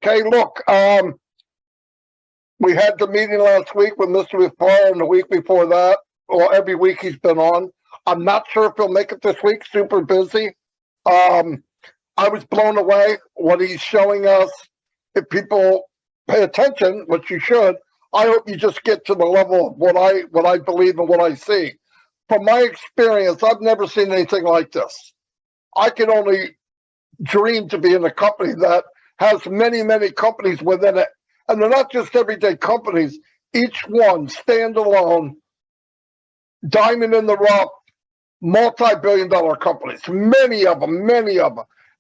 Okay, look, we had the meeting last week with Mr. Mufar, and the week before that. Well, every week he's been on. I'm not sure if he'll make it this week. Super busy. I was blown away what he's showing us. If people pay attention, which you should, I hope you just get to the level of what I believe and what I see. From my experience, I've never seen anything like this. I can only dream to be in a company that has many, many companies within it. And they're not just everyday companies, each one standalone, diamond in the rough, multi-billion-dollar companies, many of them.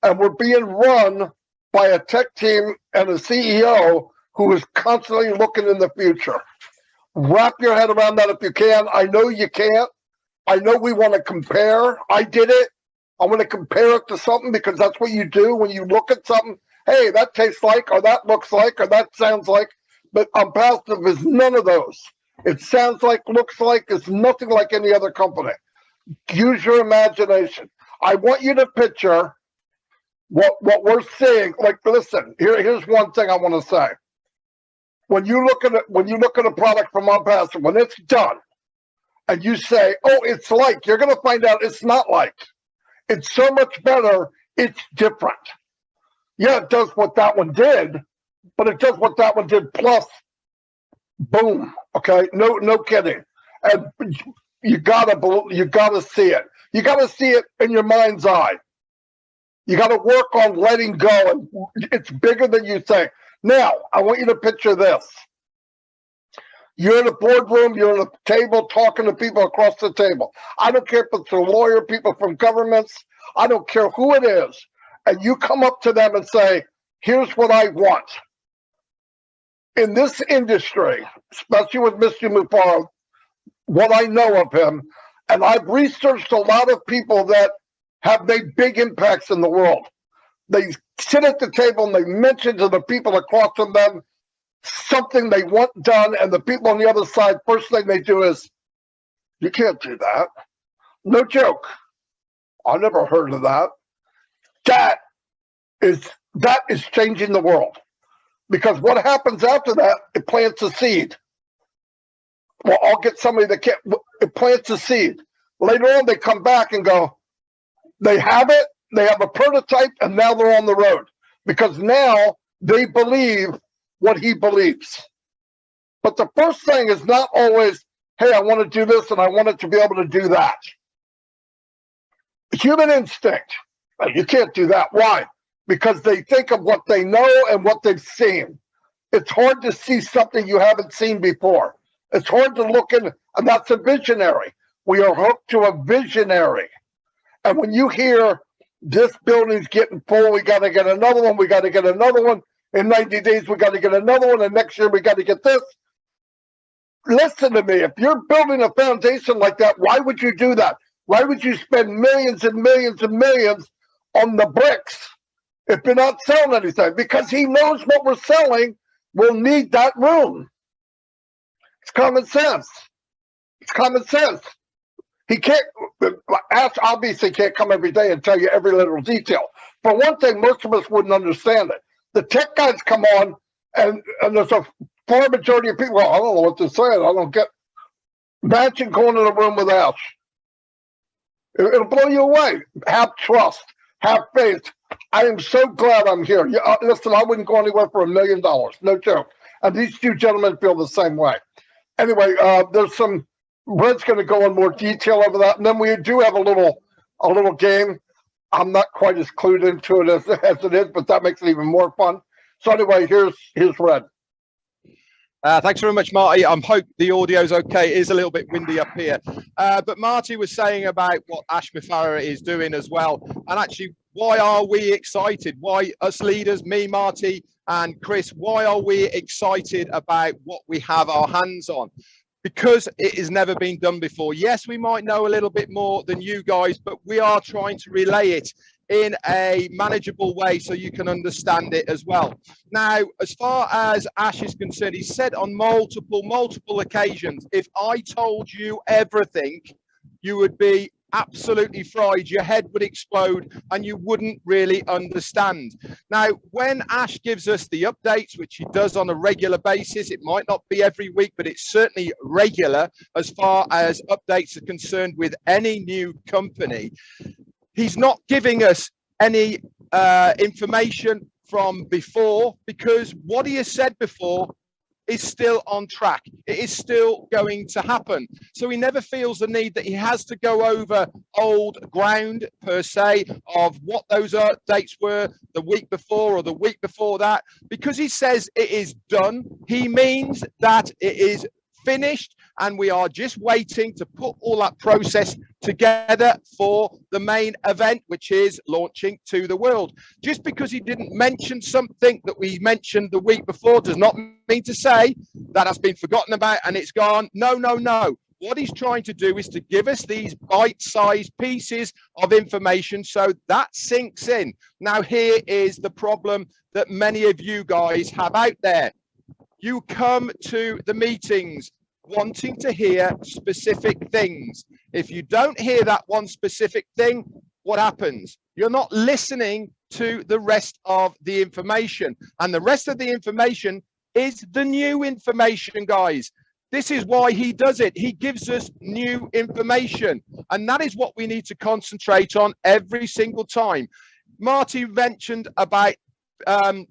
And we're being run by a tech team and a CEO who is constantly looking in the future. Wrap your head around that if you can. I know you can't. I know we want to compare. I did it. I want to compare it to something because that's what you do when you look at something. Hey, that tastes like, or that looks like, or that sounds like. But OnPassive is none of those. It sounds like, looks like, it's nothing like any other company. Use your imagination. I want you to picture what we're seeing. Like, listen, here's one thing I want to say. When you look at a product from OnPassive, when it's done, and you say, "Oh, it's like," you're going to find out it's not like. It's so much better. It's different. Yeah, it does what that one did, but it does what that one did plus. Boom. Okay. No kidding. And you gotta see it. You gotta see it in your mind's eye. You gotta work on letting go, and it's bigger than you think. Now, I want you to picture this. You're in a boardroom, you're at a table talking to people across the table. I don't care if it's a lawyer, people from governments, I don't care who it is. And you come up to them and say, here's what I want. In this industry, especially with Mr. Mufar, what I know of him, and I've researched a lot of people that have made big impacts in the world. They sit at the table and they mention to the people across from them something they want done, and the people on the other side, first thing they do is, you can't do that. No joke. I never heard of that. That is changing the world. Because what happens after that, it plants a seed. Well, I'll get somebody that can't, it plants a seed. Later on, they come back and go, they have it, they have a prototype, and now they're on the road. Because now they believe what he believes. But the first thing is not always, hey, I want to do this and I want it to be able to do that. Human instinct. You can't do that. Why? Because they think of what they know and what they've seen. It's hard to see something you haven't seen before. It's hard to look in, and that's a visionary. We are hooked to a visionary. And when you hear this building's getting full, we got to get another one, we got to get another one. In 90 days, we got to get another one, and next year we got to get this. Listen to me. If you're building a foundation like that, why would you do that? Why would you spend millions and millions and millions on the bricks if you're not selling anything? Because he knows what we're selling will need that room. It's common sense. It's common sense. He can't, Ash obviously can't come every day and tell you every little detail. For one thing, most of us wouldn't understand it. The tech guys come on, and there's a far majority of people, well, I don't know what to say. I don't get. Imagine going in a room with Ash. It'll blow you away. Have trust. Have faith. I am so glad I'm here. Listen, I wouldn't go anywhere for $1 million. No joke. And these two gentlemen feel the same way. Anyway, there's some. Red's going to go in more detail over that, and then we do have a little game. I'm not quite as clued into it as it is, but that makes it even more fun. So anyway, here's Red. Thanks very much, Marty. I hope the audio's okay. It is a little bit windy up here. But Marty was saying about what Ash Mufara is doing as well. And actually, why are we excited? Why us leaders, me, Marty, and Chris, why are we excited about what we have our hands on? Because it has never been done before. Yes, we might know a little bit more than you guys, but we are trying to relay it in a manageable way so you can understand it as well. Now, as far as Ash is concerned, he said on multiple occasions, if I told you everything, you would be absolutely fried. Your head would explode and you wouldn't really understand. Now, when Ash gives us the updates, which he does on a regular basis, it might not be every week, but it's certainly regular as far as updates are concerned with any new company. He's not giving us any information from before, because what he has said before is still on track. It is still going to happen. So he never feels the need that he has to go over old ground per se of what those updates were the week before or the week before that. Because he says it is done, he means that it is finished, and we are just waiting to put all that process together for the main event, which is launching to the world. Just because he didn't mention something that we mentioned the week before does not mean to say that has been forgotten about and it's gone. No, no, no. What he's trying to do is to give us these bite-sized pieces of information so that sinks in. Now, here is the problem that many of you guys have out there. You come to the meetings wanting to hear specific things. If you don't hear that one specific thing, what happens? You're not listening to the rest of the information. And the rest of the information is the new information, guys. This is why he does it. He gives us new information. And that is what we need to concentrate on every single time. Marty mentioned about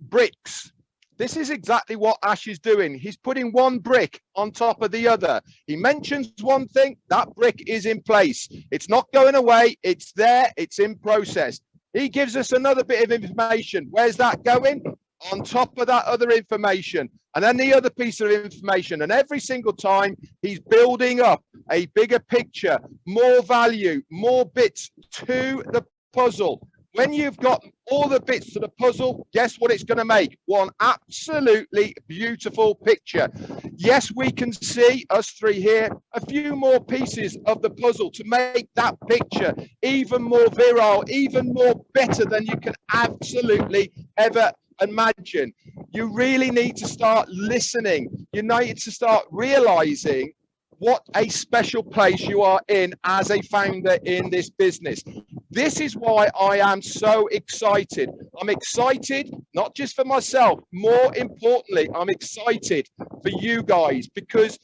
bricks. This is exactly what Ash is doing. He's putting one brick on top of the other. He mentions one thing, that brick is in place. It's not going away. It's there. It's in process. He gives us another bit of information. Where's that going? On top of that other information. And then the other piece of information. And every single time he's building up a bigger picture, more value, more bits to the puzzle. When you've got all the bits to the puzzle, guess what it's going to make? One absolutely beautiful picture. Yes, we can see, us three here, a few more pieces of the puzzle to make that picture even more virile, even more better than you can absolutely ever imagine. You really need to start listening. You need to start realizing what a special place you are in as a founder in this business. This is why I am so excited. I'm excited, not just for myself, more importantly, I'm excited for you guys, because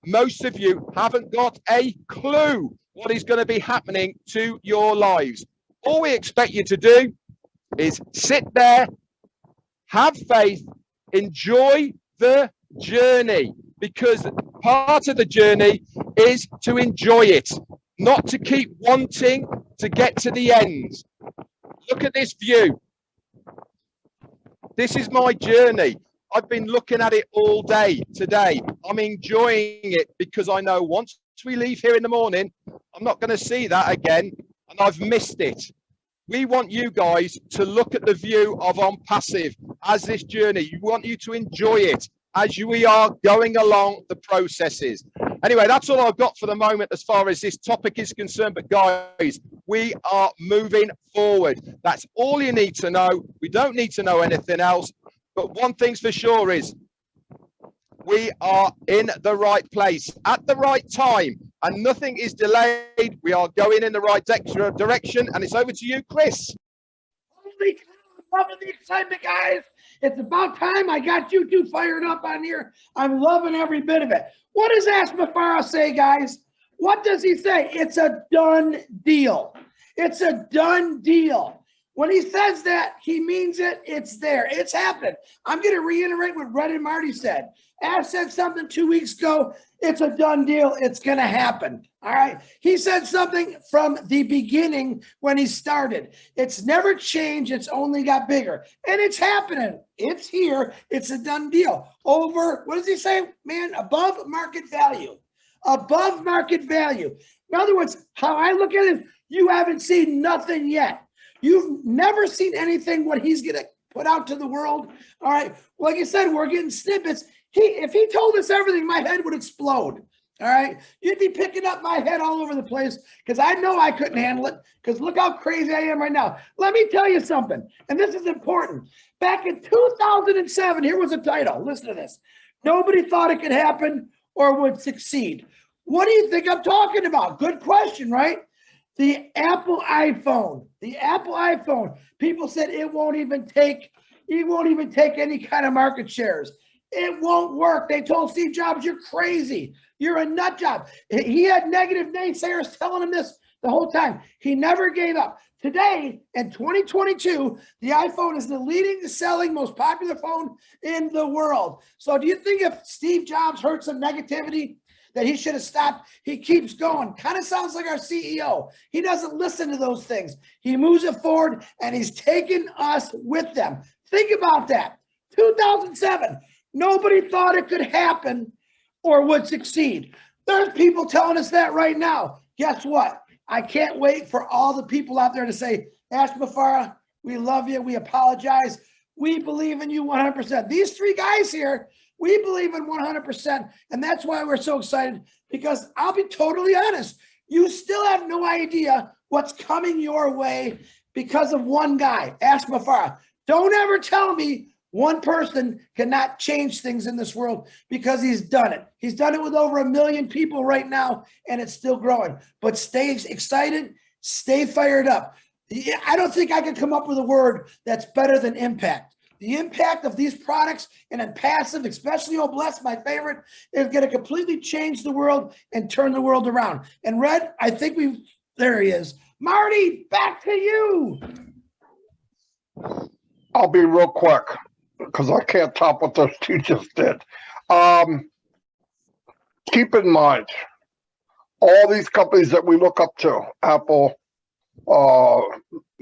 most of you haven't got a clue what is going to be happening to your lives. All we expect you to do is sit there, have faith, enjoy the journey, because part of the journey is to enjoy it, not to keep wanting to get to the end. Look at this view. This is my journey. I've been looking at it all day today. I'm enjoying it because I know once we leave here in the morning, I'm not going to see that again, and I've missed it. We want you guys to look at the view of OnPassive as this journey. We want you to enjoy it as we are going along the processes. Anyway, that's all I've got for the moment as far as this topic is concerned. But guys, we are moving forward. That's all you need to know. We don't need to know anything else. But one thing's for sure is we are in the right place at the right time, and nothing is delayed. We are going in the right direction. And it's over to you, Chris. Holy cow, I'm loving the excitement, guys. It's about time. I got you two fired up on here. I'm loving every bit of it. What does Ash Mafara say, guys? What does he say? It's a done deal. It's a done deal. When he says that, he means it. It's there. It's happening. I'm going to reiterate what Red and Marty said. Ash said something 2 weeks ago. It's a done deal. It's going to happen. All right. He said something from the beginning when he started. It's never changed. It's only got bigger. And it's happening. It's here. It's a done deal. Over, what does he say, man? Above market value. Above market value. In other words, how I look at it is you haven't seen nothing yet. You've never seen anything what he's going to put out to the world. All right. Like I said, we're getting snippets. If he told us everything, my head would explode. All right. You'd be picking up my head all over the place because I know I couldn't handle it, because look how crazy I am right now. Let me tell you something, and this is important. Back in 2007, here was a title. Listen to this. Nobody thought it could happen or would succeed. What do you think I'm talking about? Good question, right? The Apple iPhone, people said it won't even take any kind of market shares. It won't work. They told Steve Jobs, you're crazy. You're a nut job. He had negative naysayers telling him this the whole time. He never gave up. Today, in 2022, the iPhone is the leading selling, most popular phone in the world. So do you think if Steve Jobs heard some negativity that he should have stopped? He keeps going. Kind of sounds like our CEO. He doesn't listen to those things. He moves it forward, and he's taking us with them. Think about that. 2007, nobody thought it could happen or would succeed. There's people telling us that right now. Guess what? I can't wait for all the people out there to say, Ash Mafara, we love you. We apologize. We believe in you 100%. These three guys here, we believe in 100%. And that's why we're so excited, because I'll be totally honest. You still have no idea what's coming your way because of one guy, Ash Mafara. Don't ever tell me one person cannot change things in this world, because he's done it. He's done it with over 1 million people right now, and it's still growing. But stay excited, stay fired up. I don't think I can come up with a word that's better than impact. The impact of these products and OnPassive, especially O-Bless, my favorite, is going to completely change the world and turn the world around. And Red, I think there he is. Marty, back to you. I'll be real quick, because I can't top what those two just did. Keep in mind, all these companies that we look up to, Apple,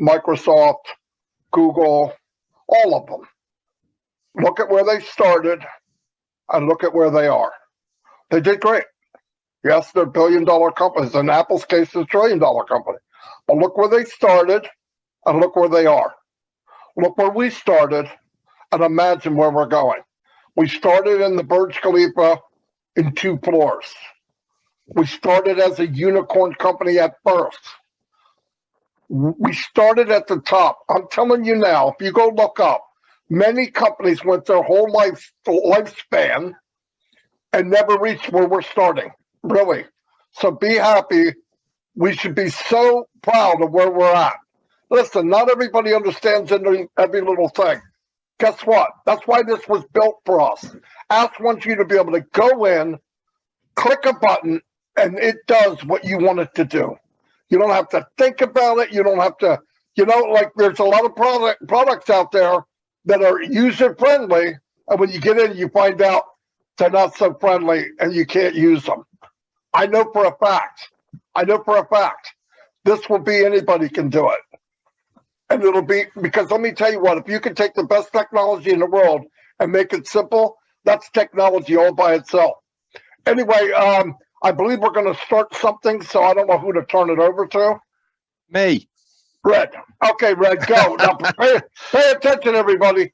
Microsoft, Google, all of them, look at where they started and look at where they are. They did great. Yes, they're billion-dollar companies. In Apple's case, it's a trillion-dollar company. But look where they started and look where they are. Look where we started and imagine where we're going. We started in the Burj Khalifa in 2 floors. We started as a unicorn company at birth. We started at the top. I'm telling you now, if you go look up, many companies went their whole lifespan and never reached where we're starting, really. So be happy. We should be so proud of where we're at. Listen, not everybody understands every little thing. Guess what? That's why this was built for us. Ask wants you to be able to go in, click a button, and it does what you want it to do. You don't have to think about it. You don't have to, like there's a lot of products out there that are user-friendly, and when you get in, you find out they're not so friendly and you can't use them. I know for a fact. This will be anybody can do it. And it'll be, because let me tell you what, if you can take the best technology in the world and make it simple, that's technology all by itself. Anyway, I believe we're going to start something, so I don't know who to turn it over to. Me. Red. Okay, Red, go. Now, pay attention, everybody.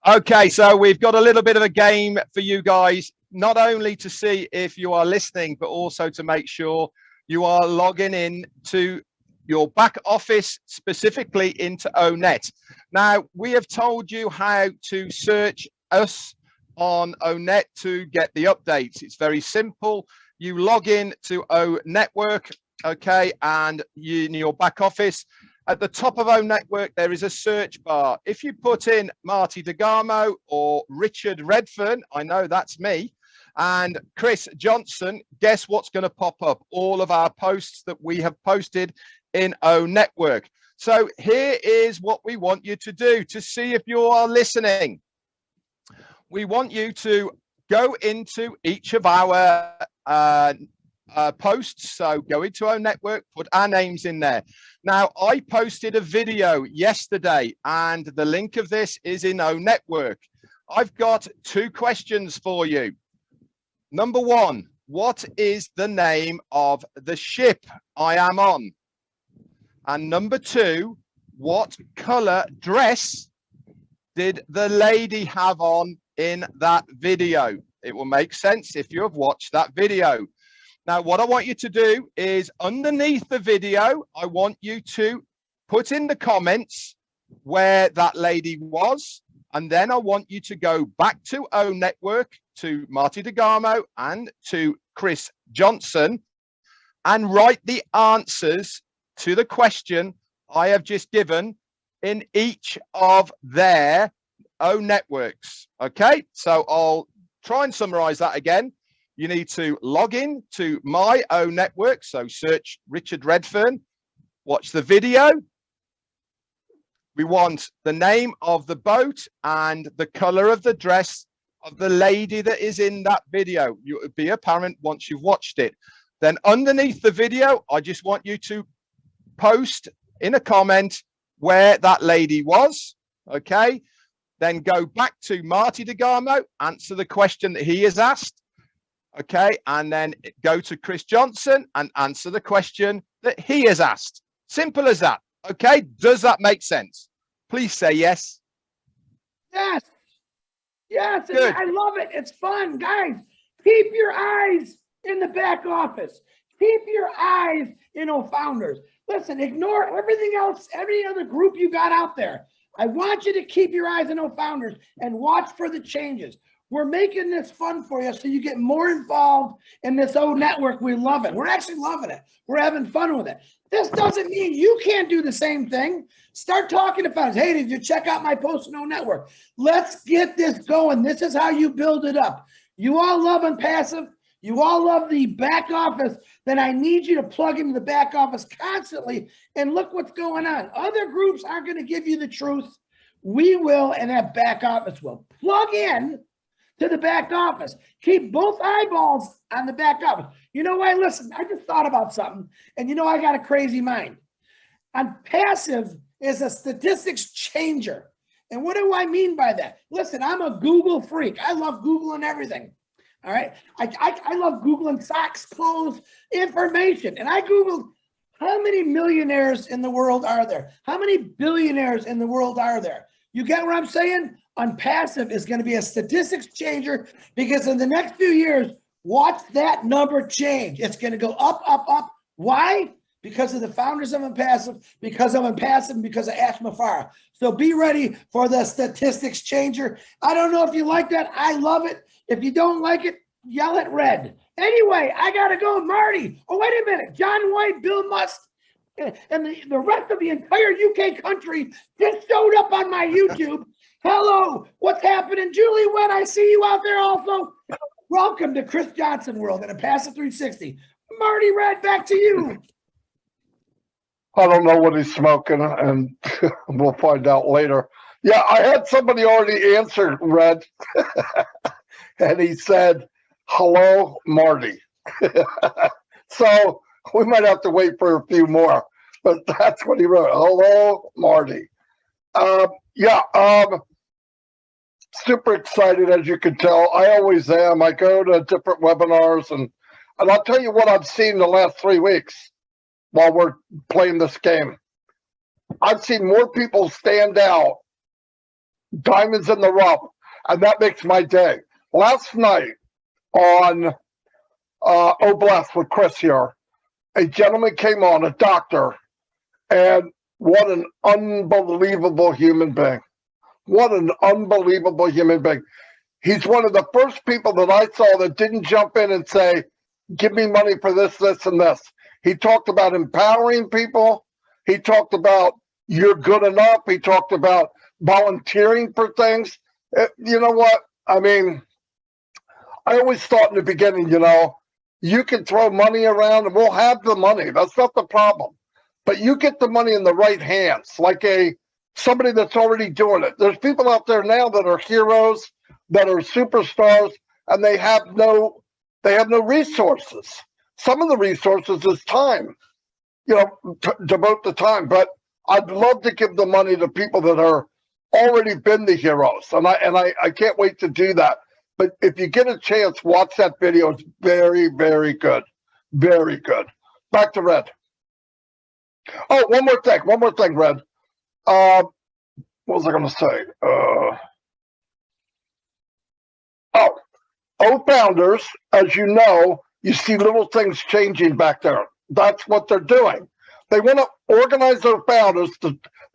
Okay, so we've got a little bit of a game for you guys, not only to see if you are listening, but also to make sure you are logging in to your back office, specifically into O-Net. Now, we have told you how to search us on O-Net to get the updates. It's very simple. You log in to O-Network, okay, and in your back office, at the top of O-Network, there is a search bar. If you put in Marty DeGarmo or Richard Redfern, I know that's me, and Chris Johnson, guess what's going to pop up? All of our posts that we have posted in O-Network. So here is what we want you to do to see if you are listening. We want you to go into each of our posts. So go into O-Network, put our names in there. Now, I posted a video yesterday, and the link of this is in O-Network. I've got 2 questions for you. Number 1, what is the name of the ship I am on? And number 2, what color dress did the lady have on in that video? It will make sense if you have watched that video. Now, what I want you to do is underneath the video, I want you to put in the comments where that lady was. And then I want you to go back to O-Network, to Marty DeGarmo and to Chris Johnson, and write the answers to the question I have just given in each of their O networks. Okay, so I'll try and summarize that again. You need to log in to my O network. So search Richard Redfern, watch the video. We want the name of the boat and the color of the dress of the lady that is in that video. You will be apparent once you've watched it. Then underneath the video, I just want you to post in a comment where that lady was. Okay. Then go back to Marty DeGarmo, answer the question that he has asked. Okay. And then go to Chris Johnson and answer the question that he has asked. Simple as that. Okay. Does that make sense? Please say yes. Yes. Yes. And Good. I love it. It's fun. Guys, keep your eyes in the back office. Keep your eyes in O-Founders. Listen, ignore everything else, every other group you got out there. I want you to keep your eyes on O-Founders and watch for the changes. We're making this fun for you so you get more involved in this O network. We love it. We're actually loving it. We're having fun with it. This doesn't mean you can't do the same thing. Start talking to founders. Hey, did you check out my post on O network? Let's get this going. This is how you build it up. You all love OnPassive. You all love the back office. Then I need you to plug into the back office constantly and look what's going on. Other groups aren't going to give you the truth. We will, and that back office will. Plug in to the back office. Keep both eyeballs on the back office. You know why? Listen, I just thought about something, and you know I got a crazy mind. OnPassive is a statistics changer. And what do I mean by that? Listen, I'm a Google freak. I love Google and everything. All right. I love Googling socks, clothes, information. And I Googled how many millionaires in the world are there? How many billionaires in the world are there? You get what I'm saying? OnPassive is going to be a statistics changer because in the next few years, watch that number change. It's going to go up, up, up. Why? Because of the founders of OnPassive, because of OnPassive, because of Ash Mafara. So be ready for the statistics changer. I don't know if you like that. I love it. If you don't like it, yell at red. Anyway, I got to go. Marty. Oh, wait a minute. John White, Bill Must, and the rest of the entire UK country just showed up on my YouTube. Hello. What's happening? Julie Wen, I see you out there also. Welcome to Chris Johnson World and OnPassive 360. Marty Red, back to you. I don't know what he's smoking, and we'll find out later. Yeah, I had somebody already answer, Red, and he said, hello, Marty. So we might have to wait for a few more, but that's what he wrote. Hello, Marty. Super excited, as you can tell. I always am. I go to different webinars, and I'll tell you what I've seen the last 3 weeks while we're playing this game. I've seen more people stand out, diamonds in the rough, and that makes my day. Last night on Blast with Chris here, a gentleman came on, a doctor, and what an unbelievable human being. What an unbelievable human being. He's one of the first people that I saw that didn't jump in and say, give me money for this, this, and this. He talked about empowering people. He talked about you're good enough. He talked about volunteering for things. You know what? I mean, I always thought in the beginning, you know, you can throw money around and we'll have the money. That's not the problem. But you get the money in the right hands, like somebody that's already doing it. There's people out there now that are heroes, that are superstars, and they have no resources. Some of the resources is time, you know, devote the time. But I'd love to give the money to people that are already been the heroes, and I can't wait to do that. But if you get a chance, watch that video. It's very, very good, very good. Back to Red. Oh, one more thing, Red. What was I going to say? O-Founders, as you know, you see little things changing back there. That's what they're doing. They want to organize their founders.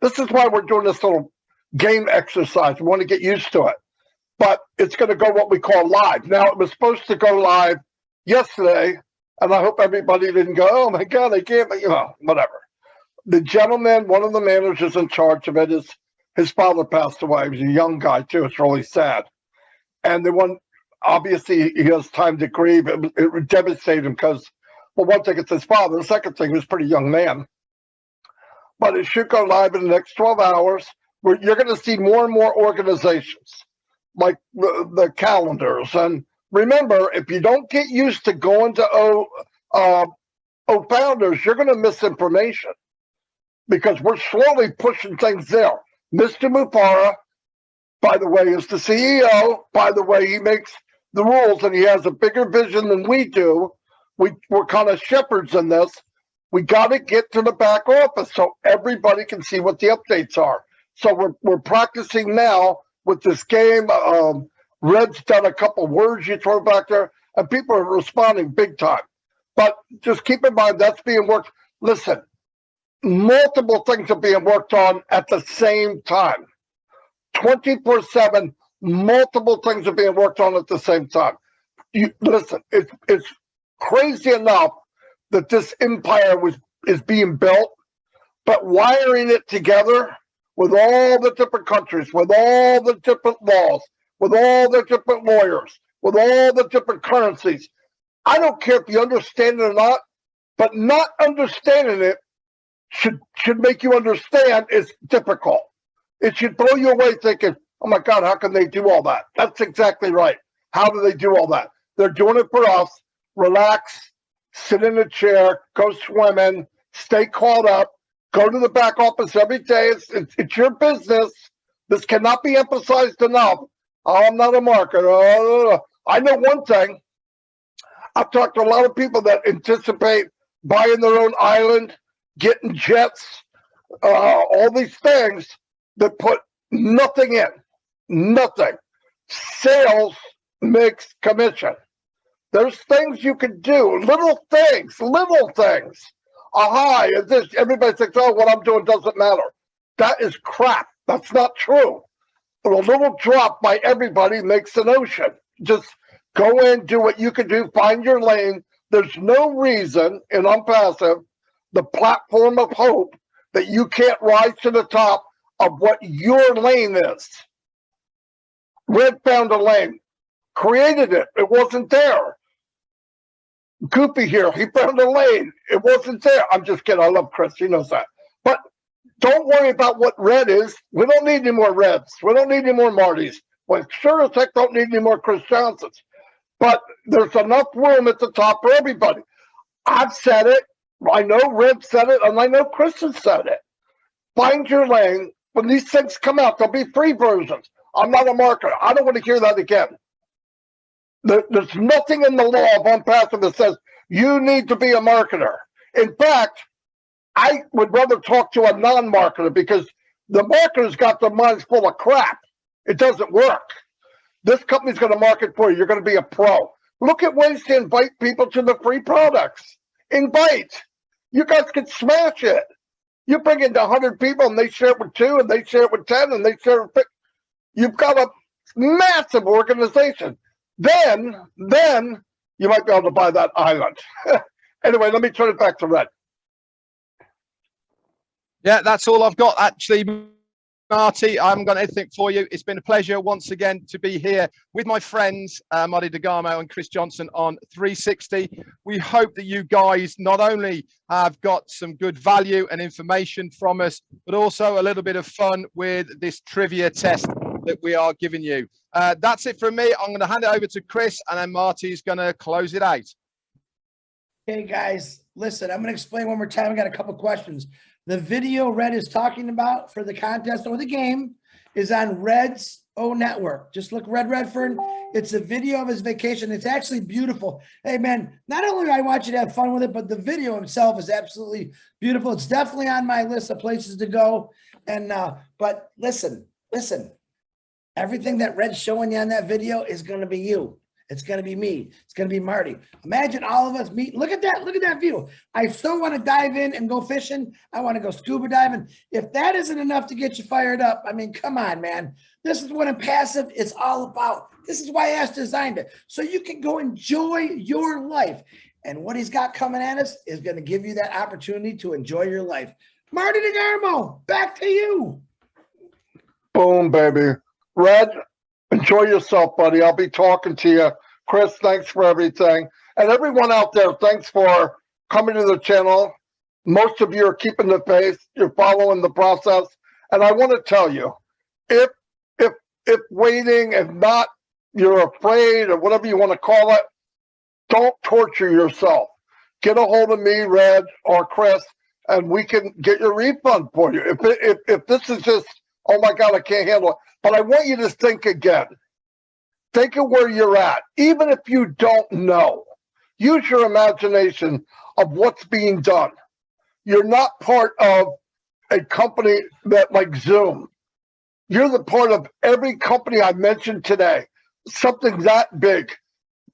This is why we're doing this little game exercise. We want to get used to it. But it's going to go what we call live. Now, it was supposed to go live yesterday, and I hope everybody didn't go, oh, my God, I can't, you know, whatever. The gentleman, one of the managers in charge of it, is his father passed away. He was a young guy too. It's really sad. And the one, obviously, he has time to grieve. It devastated him because, well, one thing, it's his father. The second thing, he was a pretty young man. But it should go live in the next 12 hours. Where you're going to see more and more organizations, like the calendars. And remember, if you don't get used to going to Founders, you're going to miss information because we're slowly pushing things there. Mr. Mufara, by the way, is the CEO. By the way, he makes the rules and he has a bigger vision than we do. We're kind of shepherds in this. We got to get to the back office so everybody can see what the updates are. So we're practicing now with this game. Red's done a couple words you throw back there, and people are responding big time. But just keep in mind that's being worked. Listen, multiple things are being worked on at the same time. 24/7, multiple things are being worked on at the same time. Listen, it's crazy enough that this empire is being built, but wiring it together with all the different countries, with all the different laws, with all the different lawyers, with all the different currencies. I don't care if you understand it or not, but not understanding it should make you understand it's difficult. It should blow you away thinking, oh my God, how can they do all that? That's exactly right. How do they do all that? They're doing it for us. Relax, sit in a chair, go swimming, stay caught up. Go to the back office every day. It's your business. This cannot be emphasized enough. Oh, I'm not a marketer. I know one thing. I've talked to a lot of people that anticipate buying their own island, getting jets, all these things that put nothing in. Nothing. Sales makes commission. There's things you can do. Little things. Little things. Aha, everybody thinks, oh, what I'm doing doesn't matter. That is crap. That's not true. A little drop by everybody makes an ocean. Just go in, do what you can do, find your lane. There's no reason in OnPassive, the platform of hope, that you can't rise to the top of what your lane is. Red found a lane, created it. It wasn't there. Goopy here, he found a lane. It wasn't there. I'm just kidding. I love Chris. He knows that. But don't worry about what red is. We don't need any more Reds. We don't need any more Martys. We sure as heck don't need any more Chris Johnsons. But there's enough room at the top for everybody. I've said it. I know Red said it, and I know Chris has said it. Find your lane. When these things come out, there'll be free versions. I'm not a marketer. I don't want to hear that again. There's nothing in the law of OnPassive that says you need to be a marketer. In fact, I would rather talk to a non-marketer because the marketer's got their minds full of crap. It doesn't work. This company's going to market for you. You're going to be a pro. Look at ways to invite people to the free products. Invite. You guys can smash it. You bring in 100 people and they share it with 2 and they share it with 10 and they share it with 50. You've got a massive organization. Then you might be able to buy that island. Anyway, let me turn it back to Red. Yeah, that's all I've got, actually, Marty. I haven't got anything for you. It's been a pleasure once again to be here with my friends, Marty DeGarmo and Chris Johnson on 360. We hope that you guys not only have got some good value and information from us, but also a little bit of fun with this trivia test that we are giving you. That's it from me. I'm going to hand it over to Chris, and then Marty's going to close it out. Hey guys, listen, I'm going to explain one more time. I got a couple questions. The video Red is talking about for the contest or the game is on Red's O Network. Just look Red Redfern. It's a video of his vacation. It's actually beautiful. Hey man, not only do I want you to have fun with it, but the video itself is absolutely beautiful. It's definitely on my list of places to go. And but listen, everything that Red's showing you on that video is going to be you. It's going to be me. It's going to be Marty. Imagine all of us meet. Look at that. Look at that view. I so want to dive in and go fishing. I want to go scuba diving. If that isn't enough to get you fired up, I mean, come on, man. This is what OnPassive is all about. This is why Ash designed it. So you can go enjoy your life. And what he's got coming at us is going to give you that opportunity to enjoy your life. Marty DeGarmo, back to you. Boom, baby. Red, enjoy yourself, buddy. I'll be talking to you. Chris, thanks for everything. And everyone out there, thanks for coming to the channel. Most of you are keeping the pace. You're following the process. And I want to tell you, if waiting, if not, you're afraid or whatever you want to call it, don't torture yourself. Get a hold of me, Red, or Chris, and we can get your refund for you. If this is just, oh my God, I can't handle it. But I want you to think again. Think of where you're at. Even if you don't know, use your imagination of what's being done. You're not part of a company that like Zoom. You're the part of every company I mentioned today, something that big,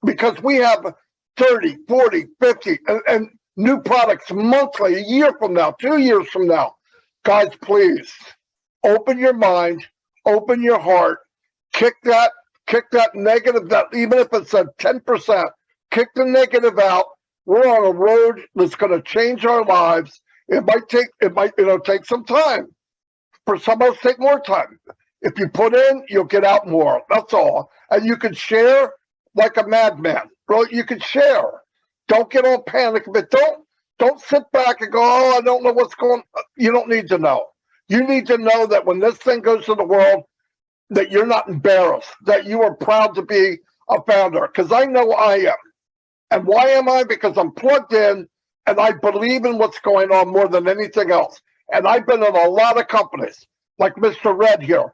because we have 30, 40, 50, and new products monthly, a year from now, 2 years from now. Guys, please open your mind, open your heart, kick that negative, that even if it's a 10%, kick the negative out. We're on a road that's going to change our lives. It might take some time. For some of us, take more time. If you put in, you'll get out more. That's all. And you can share like a madman, bro. You can share. Don't get all panic, but don't sit back and go, oh, I don't know what's going on. You don't need to know. You need to know that when this thing goes to the world, that you're not embarrassed, that you are proud to be a founder. Because I know I am. And why am I? Because I'm plugged in and I believe in what's going on more than anything else. And I've been in a lot of companies, like Mr. Red here.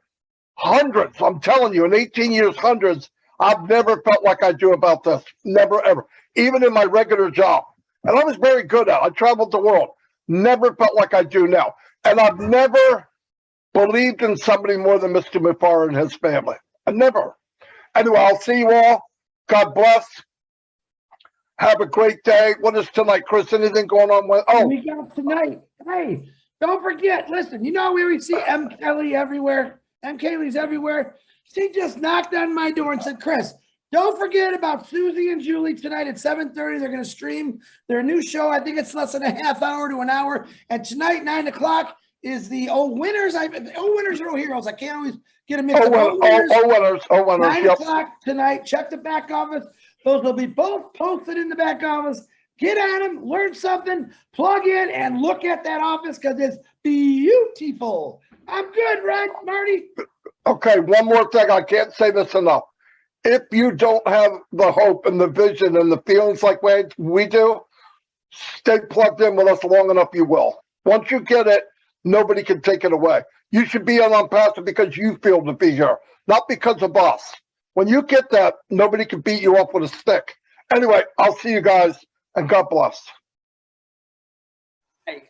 Hundreds, I'm telling you, in 18 years, hundreds. I've never felt like I do about this. Never, ever. Even in my regular job. And I was very good at it. I traveled the world. Never felt like I do now. And I've never believed in somebody more than Mr. Mufara and his family. I never. Anyway, I'll see you all. God bless. Have a great day. What is tonight, Chris? Anything going on with? Oh, we got tonight. Hey, don't forget. Listen, you know we always see M. Kelly everywhere. M. Kelly's everywhere. She just knocked on my door and said, Chris, don't forget about Susie and Julie tonight at 7:30. They're going to stream their new show. I think it's less than a half hour to an hour. And tonight, 9 o'clock, is the Winners. Winners or Heroes. I can't always get a mix up. Winners. 9 Yep. o'clock tonight. Check the back office. Those will be both posted in the back office. Get on them, learn something, plug in, and look at that office because it's beautiful. I'm good, right, Marty? Okay, one more thing. I can't say this enough. If you don't have the hope and the vision and the feelings like we do, stay plugged in with us long enough, you will. Once you get it, nobody can take it away. You should be on OnPassive because you feel to be here, not because of us. When you get that, nobody can beat you up with a stick. Anyway, I'll see you guys, and God bless. Hey.